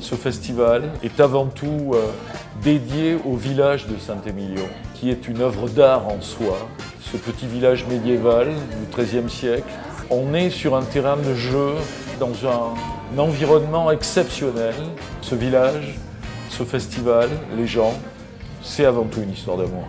Ce festival est avant tout dédié au village de Saint-Émilion, qui est une œuvre d'art en soi. Ce petit village médiéval du XIIIe siècle. On est sur un terrain de jeu, dans un environnement exceptionnel. Ce village, ce festival, les gens, c'est avant tout une histoire d'amour.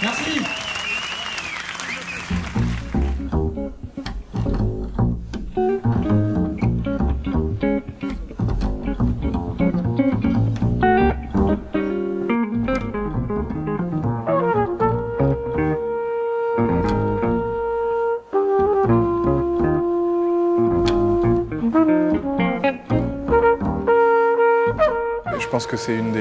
Merci. Je pense que c'est une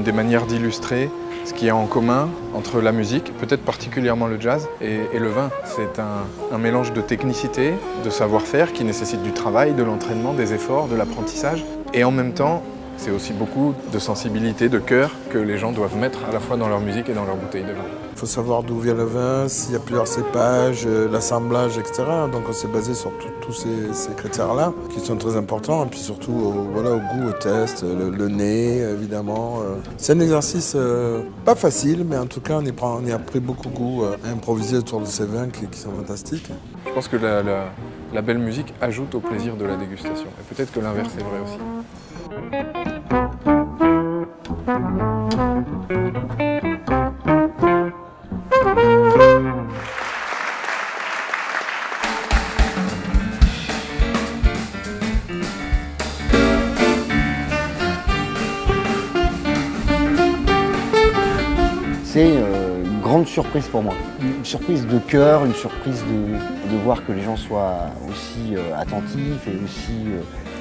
des manières d'illustrer ce qu'il y a en commun entre la musique, peut-être particulièrement le jazz, et le vin. C'est un mélange de technicité, de savoir-faire qui nécessite du travail, de l'entraînement, des efforts, de l'apprentissage. Et en même temps, c'est aussi beaucoup de sensibilité, de cœur que les gens doivent mettre à la fois dans leur musique et dans leur bouteille de vin. Il faut savoir d'où vient le vin, s'il y a plusieurs cépages, l'assemblage, etc. Donc on s'est basé sur tous ces critères-là qui sont très importants. Et puis surtout au goût, au test, le nez, évidemment. C'est un exercice pas facile, mais en tout cas on y a pris beaucoup goût à improviser autour de ces vins qui sont fantastiques. Je pense que la belle musique ajoute au plaisir de la dégustation. Et peut-être que l'inverse est vrai aussi. C'est une grande surprise pour moi. Une surprise de cœur, une surprise de voir que les gens soient aussi attentifs et aussi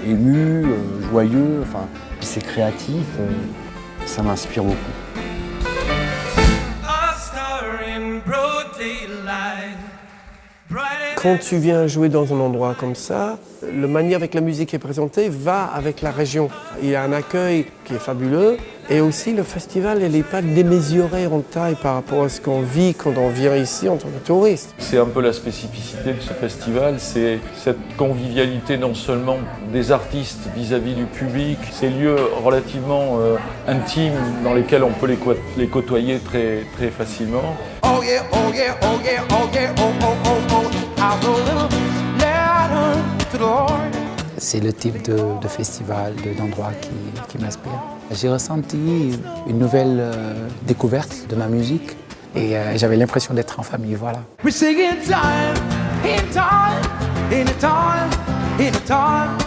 émus, joyeux. Enfin, puis c'est créatif, ça m'inspire beaucoup. Quand tu viens jouer dans un endroit comme ça, la manière avec la musique est présentée va avec la région. Il y a un accueil qui est fabuleux et aussi le festival n'est pas démesuré en taille par rapport à ce qu'on vit quand on vient ici en tant que touriste. C'est un peu la spécificité de ce festival, c'est cette convivialité non seulement des artistes vis-à-vis du public, ces lieux relativement intimes dans lesquels on peut les côtoyer très, très facilement. Oh yeah, oh yeah, oh yeah, oh yeah, oh oh oh oh. I wrote a little letter to the Lord. C'est le type de festival, d'endroit qui m'inspire. J'ai ressenti une nouvelle découverte de ma musique et j'avais l'impression d'être en famille, voilà. We sing in time, in time, in time, in time.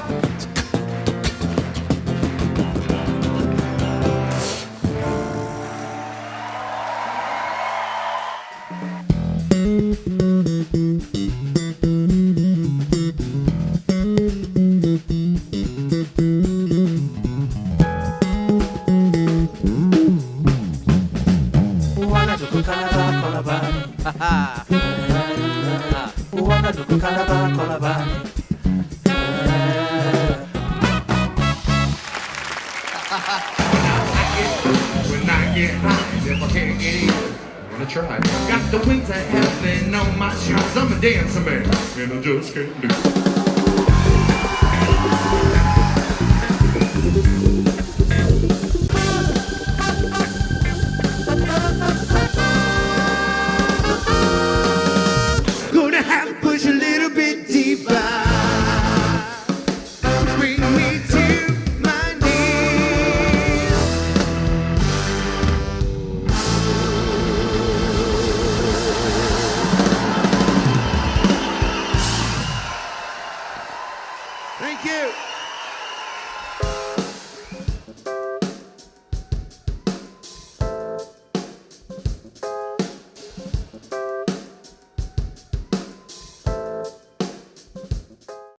When I get high if I can't get in. Wanna try? Got the wings of heaven on my shoes. I'm a dancing man, and I just can't do. Gonna have to push a little bit deeper. Bring me to my knees. Thank you.